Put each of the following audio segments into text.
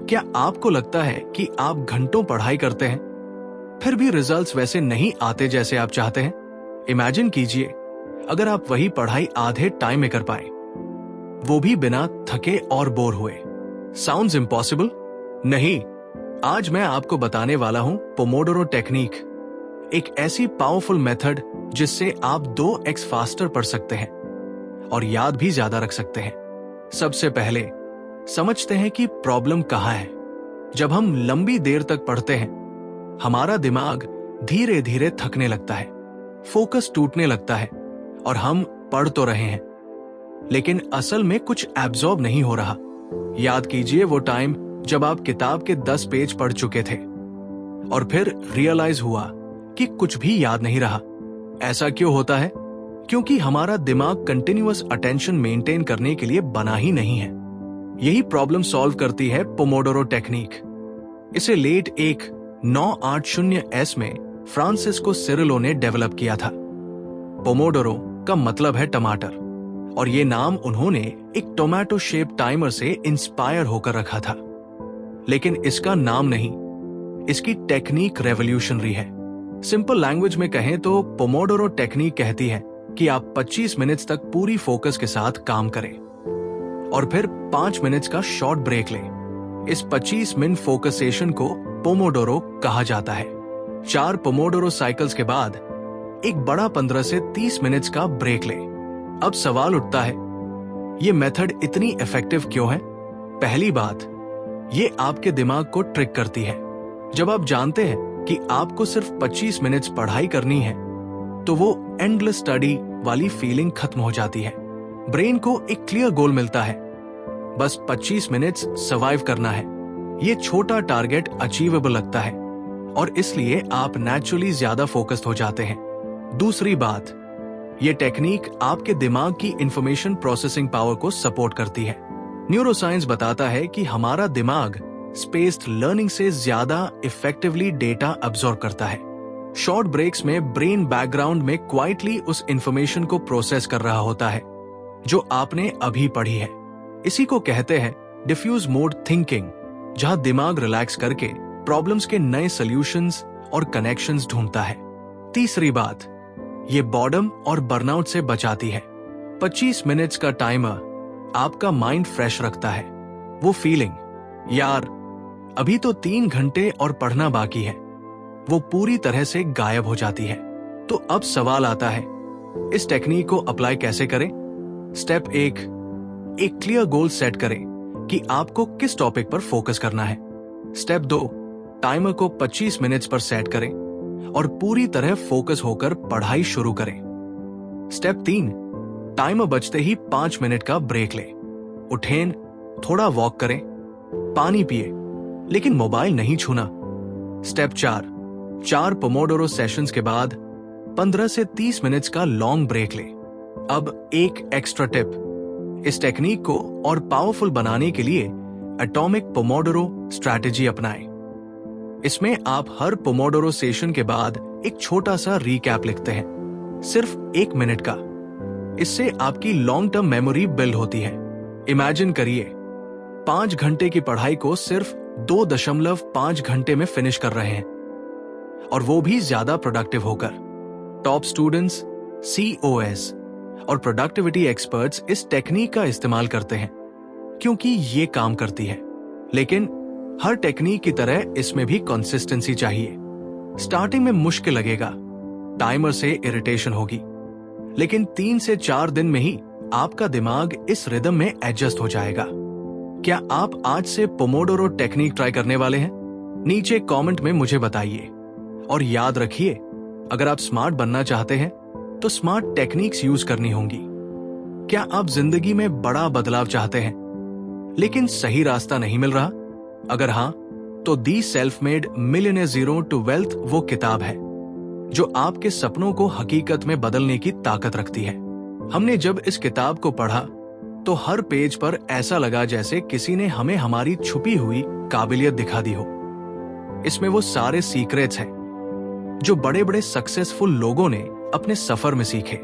क्या आपको लगता है कि आप घंटों पढ़ाई करते हैं, फिर भी रिजल्ट्स वैसे नहीं आते जैसे आप चाहते हैं? इमेजिन कीजिए अगर आप वही पढ़ाई आधे टाइम में कर पाए, वो भी बिना थके और बोर हुए। Sounds impossible? नहीं। आज मैं आपको बताने वाला हूं पोमोडोरो टेक्निक, एक ऐसी पावरफुल मेथड जिससे आप 2x फास्टर पढ़ सकते हैं और याद भी ज्यादा रख सकते हैं। सबसे पहले समझते हैं कि प्रॉब्लम कहां है। जब हम लंबी देर तक पढ़ते हैं, हमारा दिमाग धीरे धीरे थकने लगता है, फोकस टूटने लगता है और हम पढ़ तो रहे हैं, लेकिन असल में कुछ एब्जॉर्ब नहीं हो रहा। याद कीजिए वो टाइम जब आप किताब के 10 पेज पढ़ चुके थे और फिर रियलाइज हुआ कि कुछ भी याद नहीं रहा। ऐसा क्यों होता है? क्योंकि हमारा दिमाग कंटिन्यूअस अटेंशन मेंटेन करने के लिए बना ही नहीं है। यही प्रॉब्लम सॉल्व करती है पोमोडोरो टेक्निक। इसे लेट 1980s में फ्रांसिस्को सिरिलो ने डेवलप किया था। पोमोडोरो का मतलब है टमाटर और ये नाम उन्होंने एक टोमेटो शेप टाइमर से इंस्पायर होकर रखा था। लेकिन इसका नाम नहीं, इसकी टेक्निक रेवोल्यूशनरी है। सिंपल लैंग्वेज में कहें तो पोमोडोरो टेक्निक कहती है कि आप 25 मिनट्स तक पूरी फोकस के साथ काम करें और फिर 5 मिनट्स का शॉर्ट ब्रेक लें। इस 25 मिनट फोकस सेशन को पोमोडोरो कहा जाता है। 4 पोमोडोरो साइकिल्स के बाद एक बड़ा 15 से 30 मिनट्स का ब्रेक लें। अब सवाल उठता है, ये मेथड इतनी इफेक्टिव क्यों है? पहली बात, ये आपके दिमाग को ट्रिक करती है। जब आप जानते हैं कि आपको सिर्फ 25 मिनट्स पढ़ाई करनी है, तो वो एंडलेस स्टडी वाली फीलिंग खत्म हो जाती है। ब्रेन को एक क्लियर गोल मिलता है, बस 25 मिनट्स सर्वाइव करना है। ये छोटा टारगेट अचीवेबल लगता है और इसलिए आप नेचुरली ज्यादा फोकस्ड हो जाते हैं। दूसरी बात, ये टेक्निक आपके दिमाग की इंफॉर्मेशन प्रोसेसिंग पावर को सपोर्ट करती है। न्यूरोसाइंस बताता है कि हमारा दिमाग स्पेस्ड लर्निंग से ज्यादा इफेक्टिवली डेटा अब्सॉर्ब करता है। शॉर्ट ब्रेक्स में ब्रेन बैकग्राउंड में क्वाइटली उस इंफॉर्मेशन को प्रोसेस कर रहा होता है जो आपने अभी पढ़ी है। इसी को कहते हैं डिफ्यूज मोड थिंकिंग, जहां दिमाग रिलैक्स करके प्रॉब्लम्स के नए सॉल्यूशंस और कनेक्शंस ढूंढता है। तीसरी बात, ये बॉर्डम और बर्नआउट से बचाती है। 25 मिनट्स का टाइमर आपका माइंड फ्रेश रखता है। वो फीलिंग, यार अभी तो 3 घंटे और पढ़ना बाकी है, वो पूरी तरह से गायब हो जाती है। तो अब सवाल आता है, इस टेक्निक को अप्लाई कैसे करें? स्टेप 1, एक क्लियर गोल सेट करें कि आपको किस टॉपिक पर फोकस करना है। स्टेप 2, टाइमर को 25 मिनट्स पर सेट करें और पूरी तरह फोकस होकर पढ़ाई शुरू करें। स्टेप 3, टाइमर बजते ही 5 मिनट का ब्रेक लें। उठें, थोड़ा वॉक करें, पानी पिए, लेकिन मोबाइल नहीं छूना। स्टेप 4 पोमोडोरो सेशंस के बाद 15 से 30 मिनट्स का लॉन्ग ब्रेक लें। अब एक एक्स्ट्रा टिप, इस टेक्निक को और पावरफुल बनाने के लिए एटॉमिक पोमोडोरो स्ट्रैटेजी अपनाएं। इसमें आप हर पोमोडोरो सेशन के बाद एक छोटा सा रीकैप लिखते हैं, सिर्फ 1 मिनट का। इससे आपकी लॉन्ग टर्म मेमोरी बिल्ड होती है। इमेजिन करिए 5 घंटे की पढ़ाई को सिर्फ 2.5 घंटे में फिनिश कर रहे हैं, और वो भी ज्यादा प्रोडक्टिव होकर। टॉप स्टूडेंट्स, COS और प्रोडक्टिविटी एक्सपर्ट्स इस टेक्निक का इस्तेमाल करते हैं क्योंकि ये काम करती है। लेकिन हर टेक्निक की तरह इसमें भी कंसिस्टेंसी चाहिए। स्टार्टिंग में मुश्किल लगेगा, टाइमर से इरिटेशन होगी, लेकिन 3 से 4 दिन में ही आपका दिमाग इस रिदम में एडजस्ट हो जाएगा। क्या आप आज से पोमोडोरो टेक्निक ट्राई करने वाले हैं? नीचे कमेंट में मुझे बताइए। और याद रखिए, अगर आप स्मार्ट बनना चाहते हैं तो स्मार्ट टेक्निक्स यूज करनी होंगी। क्या आप जिंदगी में बड़ा बदलाव चाहते हैं लेकिन सही रास्ता नहीं मिल रहा? अगर हाँ, तो the self made millionaire zero to wealth वो किताब है जो आपके सपनों को हकीकत में बदलने की ताकत रखती है। हमने जब इस किताब को पढ़ा तो हर पेज पर ऐसा लगा जैसे किसी ने हमें हमारी छुपी हुई काबिलियत दिखा दी हो। इसमें वो सारे सीक्रेट्स हैं जो बड़े बड़े सक्सेसफुल लोगों ने अपने सफर में सीखे।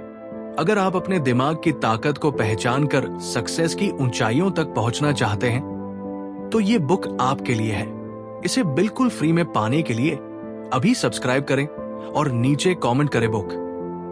अगर आप अपने दिमाग की ताकत को पहचान कर सक्सेस की ऊंचाइयों तक पहुंचना चाहते हैं तो ये बुक आपके लिए है। इसे बिल्कुल फ्री में पाने के लिए अभी सब्सक्राइब करें और नीचे कमेंट करें बुक।